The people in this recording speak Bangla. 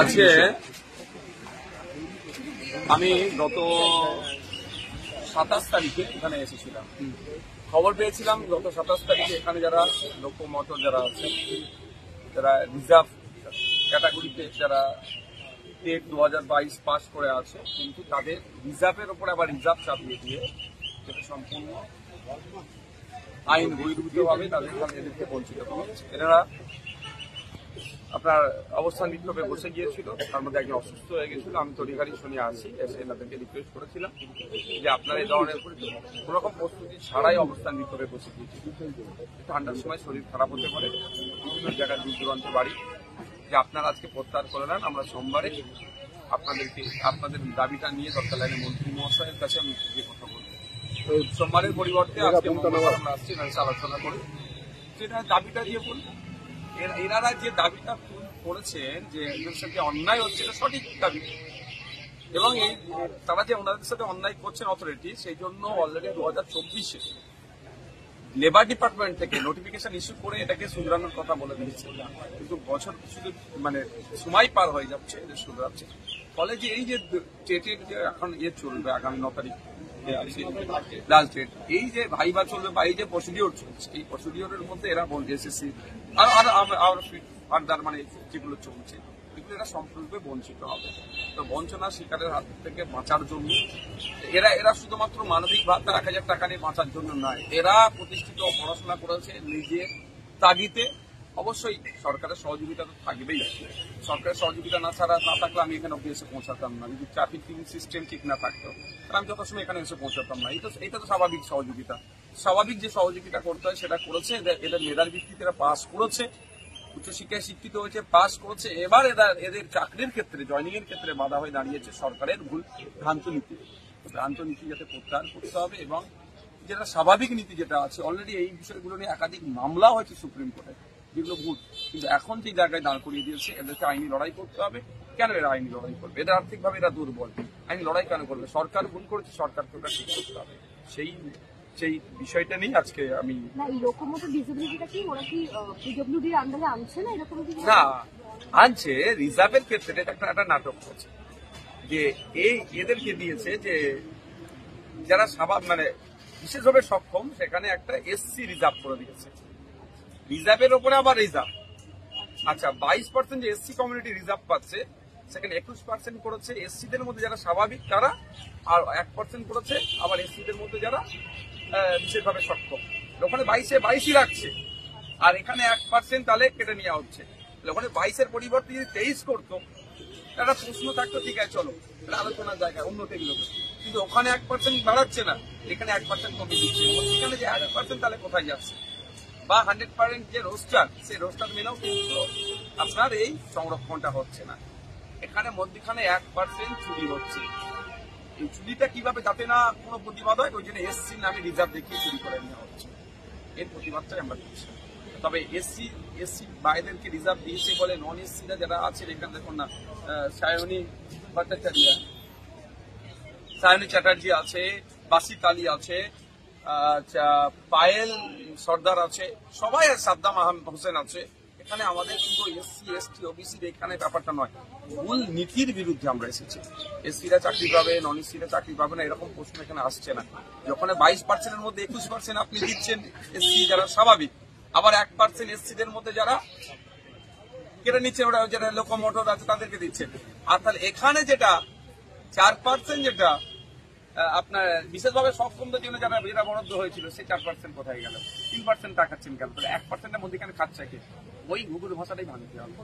আজকে আমি গত 27 তারিখে এখানে এসেছিলাম। খবর পেয়েছিলাম গত 27 তারিখে এখানে যারা লোকোমোটর যারা আছে, যারা রিজার্ভ ক্যাটাগরিতে যারা টেট 2022 পাস করে আছে, কিন্তু তাদের রিজার্ভের উপরে আবার রিজার্ভ চাপিয়ে দিয়ে যেটা সম্পূর্ণ আইন বহির্ভূতভাবে এদেরকে বঞ্চিত করা হচ্ছে। এনারা আপনার অবস্থান বিক্ষোভে বসে গিয়েছিল, তার মধ্যে একজন অসুস্থ হয়ে গেছিল। আমি তড়িঘড়ি শুনে আসি, এসে এনাদেরকে রিকোয়েস্ট করেছিলাম যে আপনারা এই ধরনের কোন রকম প্রস্তুতি ছাড়াই অবস্থান বিক্ষোভে বসে গিয়েছিল। ঠান্ডার সময় শরীর খারাপ হতে পারে, বিভিন্ন জায়গায় দূর দূরান্ত বাড়ি, যে আপনারা আজকে প্রত্যাহার করে নেন, আমরা সোমবারে আপনাদের দাবিটা নিয়ে তৎকালীন মন্ত্রী মহাশয়ের কাছে আমি যে কথা বলবো। তো সোমবারের পরিবর্তে আজকে আমরা আসছি, আলোচনা করি সেটা দাবিটা দিয়ে বলবো। এনারা যে দাবিটা করেছেন যে এদের সাথে অন্যায় হচ্ছে, এটা সঠিক দাবি, এবং এই তারা যে ওনাদের সাথে অন্যায় করছেন অথরিটি, সেই জন্য অলরেডি 2024-এ লেবার ডিপার্টমেন্ট থেকে নোটিফিকেশন ইস্যু করে এটাকে শুধরানোর কথা বলে দিয়েছে, কিন্তু বছর শুধু মানে সময় পার হয়ে যাচ্ছে, এদের শুধরাচ্ছে। ফলে যে এই যে টেটের যে এখন চলবে আগামী 9 তারিখ লাস্ট ডেট, এই যে ভাইবা চলবে বা এই যে প্রসিডিওর চলছে, এই প্রসিডিওরের মধ্যে এরা বলছে এসএসসি আর মানে যেগুলো চলছে এগুলো এরা সম্পূর্ণরূপে বঞ্চিত হবে। তো বঞ্চনার শিকারের হাত থেকে বাঁচার জন্য এরা শুধুমাত্র মানবিক ভাতা 1000 টাকা নিয়ে বাঁচার জন্য নয়, এরা প্রতিষ্ঠিত পড়াশোনা করেছে নিজের তাগিদে। অবশ্যই সরকারের সহযোগিতা তো থাকবেই, সরকারের সহযোগিতা না থাকলে আমি এখানে এসে পৌঁছাতাম না। যদি ট্রাফিক সিস্টেম ঠিক না থাকতো তাহলে আমি যথাসময় এখানে এসে পৌঁছাতাম না। এটা তো স্বাভাবিক সহযোগিতা, স্বাভাবিক যে সহযোগিতা করতে হয় সেটা করেছে। এদের মেধার ভিত্তিতে এরা পাস করেছে, উচ্চশিক্ষায় শিক্ষিত হয়েছে, পাস করেছে। এবার এদের চাকরির ক্ষেত্রে জয়নিং এর ক্ষেত্রে বাধা হয়ে দাঁড়িয়েছে সরকারের ভুল ভ্রান্ত নীতি যাতে প্রত্যাহার করতে হবে, এবং যেটা স্বাভাবিক নীতি যেটা আছে অলরেডি এই বিষয়গুলো নিয়ে একাধিক মামলা হয়েছে সুপ্রিম কোর্টে, যেগুলো ভুল, কিন্তু এখন যে জায়গায় দাঁড় করিয়ে দিয়েছে এদেরকে আইনি লড়াই করতে হবে। কেন এরা আইনি লড়াই করবে? এদের আর্থিকভাবে এরা দুর্বল, আইনি লড়াই কেন করবে? সরকার ভুল করেছে, সরকারকে ওটা ঠিক করতে হবে। সেই বিষয়টা নিয়ে আজকে আমি না আনছে রিজার্ভের ক্ষেত্রে একটা নাটক হচ্ছে যে এদেরকে দিয়েছে যে যারা মানে বিশেষভাবে সক্ষম, সেখানে একটা এসসি রিজার্ভ করে দিয়েছে, রিজার্ভের ওপরে আবার রিজার্ভ। আচ্ছা, 22% যে এসসি কমিউনিটি রিজার্ভ পাচ্ছে, সেখানে 21% করেছে এসসিদের মধ্যে যারা স্বাভাবিক তারা, আর 1% করেছে আবার এসসিদের মধ্যে যারা বিশেষভাবে সক্ষম। ওখানে 22 রাখছে, আর এখানে 1% তাহলে কেটে নেওয়া হচ্ছে। ওখানে 22-এর পরিবর্তে যদি 23 করতো, একটা প্রশ্ন থাকতো, ঠিক আছে চলো আলোচনার জায়গায় অন্য টেকগুলোকে, কিন্তু ওখানে 1% বাড়াচ্ছে না, এখানে 1% কমে দিচ্ছে। এখানে যে 1% তাহলে কোথায় যাচ্ছে? বা 100% যে রোস্টার, সেই রোস্টার মেনেও কিন্তু আপনার এই সংরক্ষণটা হচ্ছে না। এখানে মধ্যখানে 1% চুরি হচ্ছে। এই চুরিটা কিভাবে যাতে না কোনো প্রতিবাদ হয়, ওই জন্য এসসি নামে রিজার্ভ দেখিয়ে চুরি করে নেওয়া হচ্ছে। এর প্রতিবাদটাই আমরা করছি। তবে এসসি বাইরেদেরকে রিজার্ভ দিয়েছে বলে নন এসসিরা যারা আছে, এখানে দেখুন না, সায়নী চ্যাটার্জি আছে, বাসিত আলী আছে, পায়েল সর্দার আছে, সবাই, সাদ্দাম হোসেন আছে। এখানে আমাদের কিন্তু এসসি এসটি ওবিসি এখানে ব্যাপারটা নয়, মূল নীতির বিরুদ্ধে আমরা এসেছি। এসসিরা চাকরি পাবে, নন এসসিরা চাকরি পাবে না, এরকম প্রশ্ন এখানে আসছে না। যখন 22%-এর মধ্যে 21% আপনি দিচ্ছেন এসসি যারা স্বাভাবিক, আবার 1% এসসিদের মধ্যে যারা কেটে নিচ্ছে, ওরা যারা লোকোমোটর আছে তাদেরকে দিচ্ছেন। আর তাহলে এখানে যেটা 4% যেটা আপনার বিশেষভাবে সক্ষমদের জন্য যারা বরাদ্দ হয়েছিল, সেই 4% কোথায় গেল? 3% টাকাচ্ছেন কেন? 1%-এর মধ্যে এখানে খাচ্ছে কে? ওই গুগল ভাষাটাই ভাঙতে হবে।